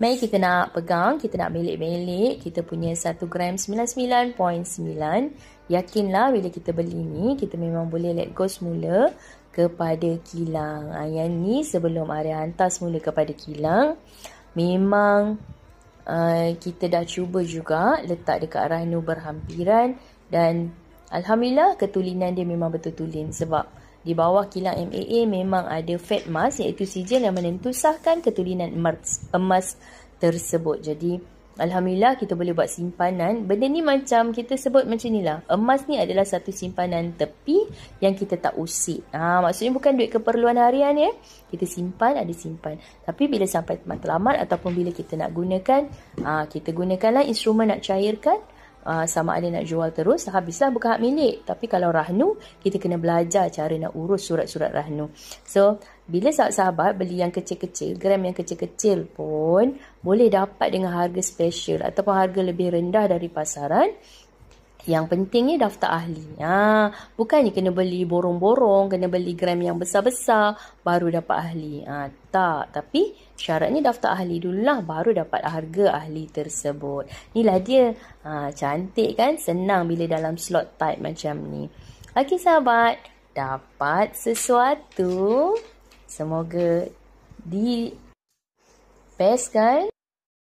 Mari kita nak pegang, kita nak belik-belik. Kita punya 1 gram 99.9. Yakinlah bila kita beli ni, kita memang boleh let go semula kepada kilang. Yang ni sebelum Arya hantar semula kepada kilang, memang kita dah cuba juga letak dekat rahnu berhampiran. Dan Alhamdulillah ketulinan dia memang betul tulin. Sebab di bawah kilang MAA memang ada fat mask, iaitu sijil yang menentusahkan ketulinan emas tersebut. Jadi Alhamdulillah kita boleh buat simpanan. Benda ni macam kita sebut macam ni lah. Emas ni adalah satu simpanan tepi yang kita tak usik. Maksudnya bukan duit keperluan harian ya. Kita simpan, ada simpan. Tapi bila sampai matlamat ataupun bila kita nak gunakan, kita gunakanlah instrumen nak cairkan. Sama ada nak jual terus, habislah bukan hak milik. Tapi kalau rahnu, kita kena belajar cara nak urus surat-surat rahnu. So, bila sahabat-sahabat beli yang kecil-kecil, gram yang kecil-kecil pun boleh dapat dengan harga special ataupun harga lebih rendah dari pasaran. Yang pentingnya daftar ahli. Bukannya kena beli borong-borong, kena beli gram yang besar-besar baru dapat ahli. Tak, tapi syaratnya daftar ahli dululah baru dapat harga ahli tersebut. Inilah dia. Cantik kan? Senang bila dalam slot type macam ni. Okey sahabat, dapat sesuatu. Semoga di best kan?